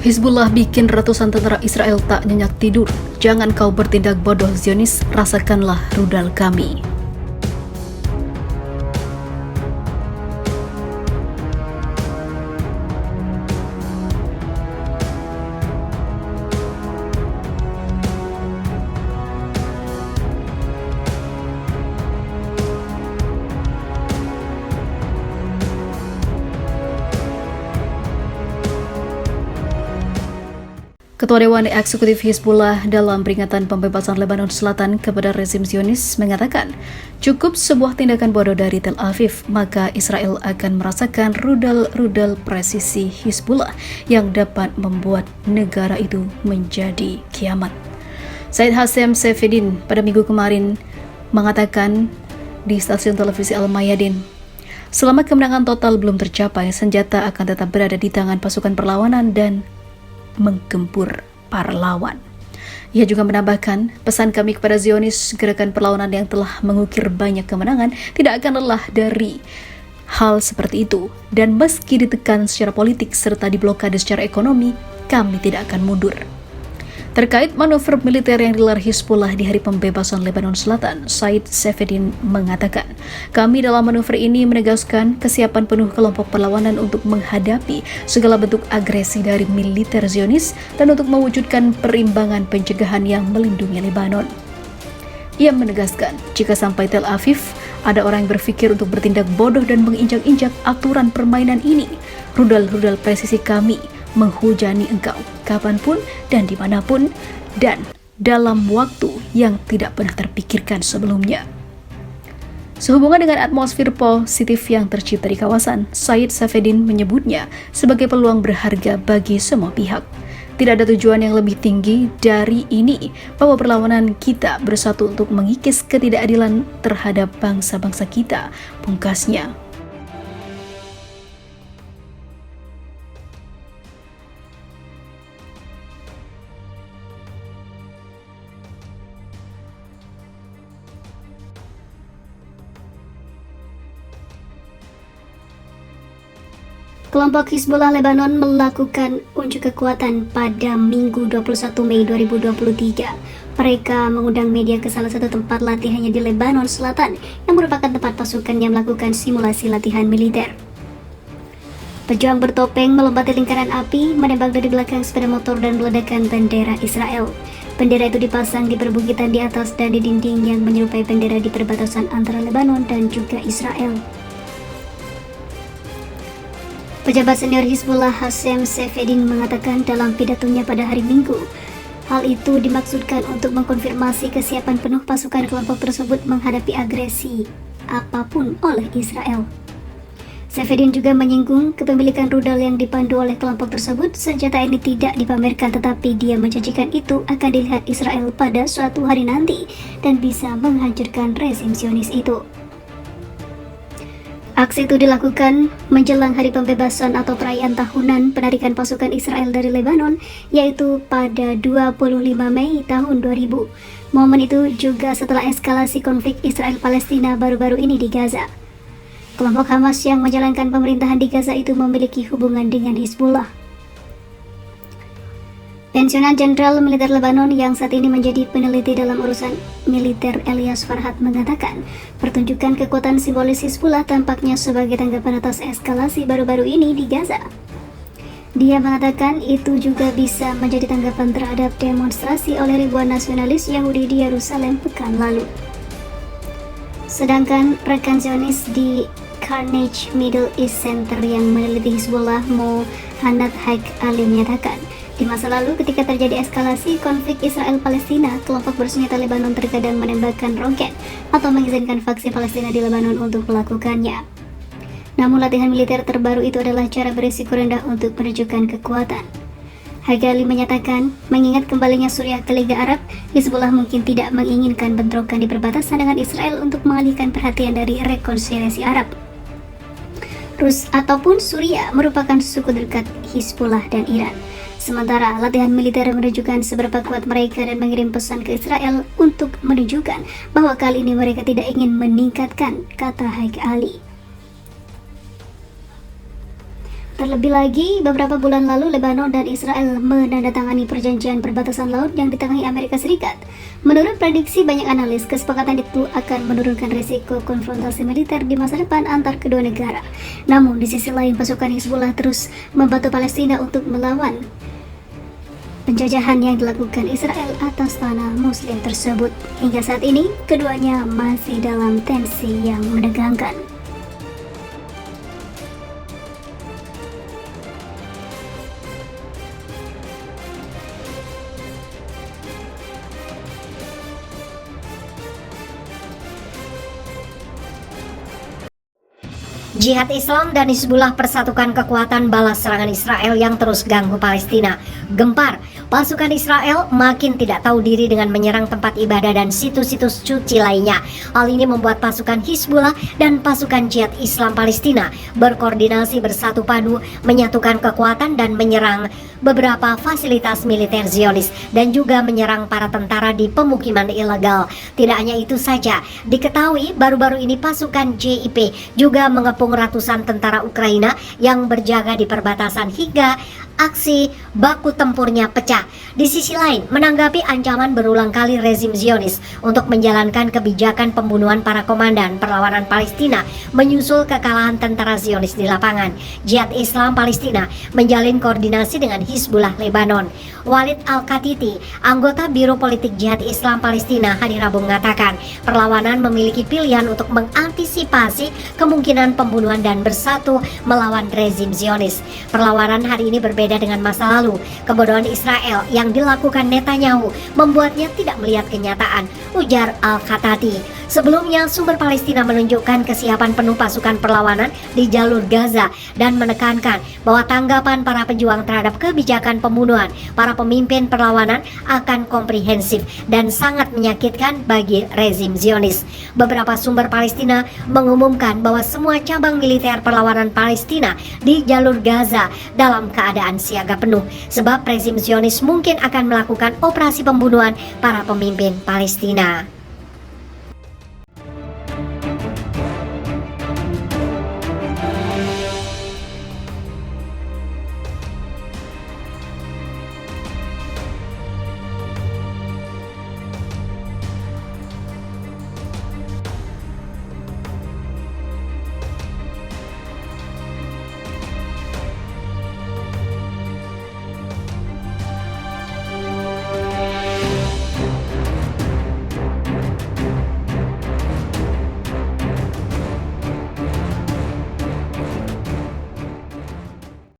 Hizbullah bikin ratusan tentara Israel tak nyenyak tidur. Jangan kau bertindak bodoh Zionis, rasakanlah rudal kami. Ketua Dewan Eksekutif Hizbullah dalam peringatan pembebasan Lebanon Selatan kepada rezim Zionis mengatakan, cukup sebuah tindakan bodoh dari Tel Aviv, maka Israel akan merasakan rudal-rudal presisi Hizbullah yang dapat membuat negara itu menjadi kiamat. Said Hassem Safieddin pada minggu kemarin mengatakan di stasiun televisi Al-Mayadin, selama kemenangan total belum tercapai, senjata akan tetap berada di tangan pasukan perlawanan dan menggempur para lawan. Ia juga menambahkan, pesan kami kepada Zionis, gerakan perlawanan yang telah mengukir banyak kemenangan tidak akan lelah dari hal seperti itu, dan meski ditekan secara politik serta diblokade secara ekonomi, kami tidak akan mundur. Terkait manuver militer yang digelar Hizbullah di hari pembebasan Lebanon Selatan, Said Safieddin mengatakan, kami dalam manuver ini menegaskan kesiapan penuh kelompok perlawanan untuk menghadapi segala bentuk agresi dari militer Zionis dan untuk mewujudkan perimbangan pencegahan yang melindungi Lebanon. Ia menegaskan, jika sampai Tel Aviv, ada orang yang berpikir untuk bertindak bodoh dan menginjak-injak aturan permainan ini, rudal-rudal presisi kami menghujani engkau kapanpun dan dimanapun dan dalam waktu yang tidak pernah terpikirkan sebelumnya. Sehubungan dengan atmosfer positif yang tercipta di kawasan, Said Safieddin menyebutnya sebagai peluang berharga bagi semua pihak. Tidak ada tujuan yang lebih tinggi dari ini, bahwa perlawanan kita bersatu untuk mengikis ketidakadilan terhadap bangsa-bangsa kita, pungkasnya. Kelompok Hizbullah Lebanon melakukan unjuk kekuatan pada Minggu 21 Mei 2023. Mereka mengundang media ke salah satu tempat latihannya di Lebanon Selatan yang merupakan tempat pasukannya melakukan simulasi latihan militer. Pejuang bertopeng melompati lingkaran api, menembak dari belakang sepeda motor dan meledakkan bendera Israel. Bendera itu dipasang di perbukitan di atas dan di dinding yang menyerupai bendera di perbatasan antara Lebanon dan juga Israel. Pejabat senior Hizbullah Hassem Safieddin mengatakan dalam pidatonya pada hari Minggu, hal itu dimaksudkan untuk mengkonfirmasi kesiapan penuh pasukan kelompok tersebut menghadapi agresi apapun oleh Israel. Safieddin juga menyinggung kepemilikan rudal yang dipandu oleh kelompok tersebut. Senjata ini tidak dipamerkan, tetapi dia menjanjikan itu akan dilihat Israel pada suatu hari nanti dan bisa menghancurkan rezim Zionis itu. Aksi itu dilakukan menjelang hari pembebasan atau perayaan tahunan penarikan pasukan Israel dari Lebanon, yaitu pada 25 Mei tahun 2000. Momen itu juga setelah eskalasi konflik Israel-Palestina baru-baru ini di Gaza. Kelompok Hamas yang menjalankan pemerintahan di Gaza itu memiliki hubungan dengan Hizbullah. Pensiunan Jenderal Militer Lebanon yang saat ini menjadi peneliti dalam urusan militer Elias Farhat mengatakan, pertunjukan kekuatan simbolis Hizbullah tampaknya sebagai tanggapan atas eskalasi baru-baru ini di Gaza. Dia mengatakan itu juga bisa menjadi tanggapan terhadap demonstrasi oleh ribuan nasionalis Yahudi di Yerusalem pekan lalu. Sedangkan rekan Zionis di Carnegie Middle East Center yang meneliti Hizbullah, Mohanad Haik Ali menyatakan, di masa lalu ketika terjadi eskalasi konflik Israel-Palestina, kelompok bersenjata Lebanon terkadang menembakkan roket atau mengizinkan faksi Palestina di Lebanon untuk melakukannya. Namun latihan militer terbaru itu adalah cara berisiko rendah untuk menunjukkan kekuatan. Hagali menyatakan, mengingat kembalinya Suriah ke Liga Arab, Hizbullah mungkin tidak menginginkan bentrokan di perbatasan dengan Israel untuk mengalihkan perhatian dari rekonsiliasi Arab. Rus ataupun Suriah merupakan suku dekat Hizbullah dan Iran. Sementara latihan militer menunjukkan seberapa kuat mereka dan mengirim pesan ke Israel untuk menunjukkan bahwa kali ini mereka tidak ingin meningkatkan, kata Haik Ali. Terlebih lagi, beberapa bulan lalu Lebanon dan Israel menandatangani perjanjian perbatasan laut yang ditengahi Amerika Serikat. Menurut prediksi banyak analis, kesepakatan itu akan menurunkan risiko konfrontasi militer di masa depan antar kedua negara. Namun, di sisi lain pasukan Hizbullah terus membantu Palestina untuk melawan penjajahan yang dilakukan Israel atas tanah Muslim tersebut. Hingga saat ini, keduanya masih dalam tensi yang menegangkan. Jihad Islam dan Hizbullah persatukan kekuatan balas serangan Israel yang terus ganggu Palestina. Gempar, pasukan Israel makin tidak tahu diri dengan menyerang tempat ibadah dan situs-situs suci lainnya. Hal ini membuat pasukan Hizbullah dan pasukan Jihad Islam Palestina berkoordinasi bersatu padu, menyatukan kekuatan dan menyerang beberapa fasilitas militer Zionis dan juga menyerang para tentara di pemukiman ilegal. Tidak hanya itu saja, diketahui baru-baru ini pasukan JIP juga mengepung ratusan tentara Ukraina yang berjaga di perbatasan hingga aksi baku tempurnya pecah. Di sisi lain, menanggapi ancaman berulang kali rezim Zionis untuk menjalankan kebijakan pembunuhan para komandan perlawanan Palestina menyusul kekalahan tentara Zionis di lapangan, Jihad Islam Palestina menjalin koordinasi dengan Hizbullah Lebanon. Walid Al-Katiti, anggota Biro Politik Jihad Islam Palestina, hari Rabu mengatakan perlawanan memiliki pilihan untuk mengantisipasi kemungkinan pembunuhan dan bersatu melawan rezim Zionis. Perlawanan hari ini berbeda dengan masa lalu. Kebodohan Israel yang dilakukan Netanyahu membuatnya tidak melihat kenyataan, ujar Al-Katati. Sebelumnya, sumber Palestina menunjukkan kesiapan penuh pasukan perlawanan di jalur Gaza dan menekankan bahwa tanggapan para pejuang terhadap kebijakan pembunuhan para pemimpin perlawanan akan komprehensif dan sangat menyakitkan bagi rezim Zionis. Beberapa sumber Palestina mengumumkan bahwa semua cabang militer perlawanan Palestina di jalur Gaza dalam keadaan siaga penuh sebab rezim Zionis mungkin akan melakukan operasi pembunuhan para pemimpin Palestina.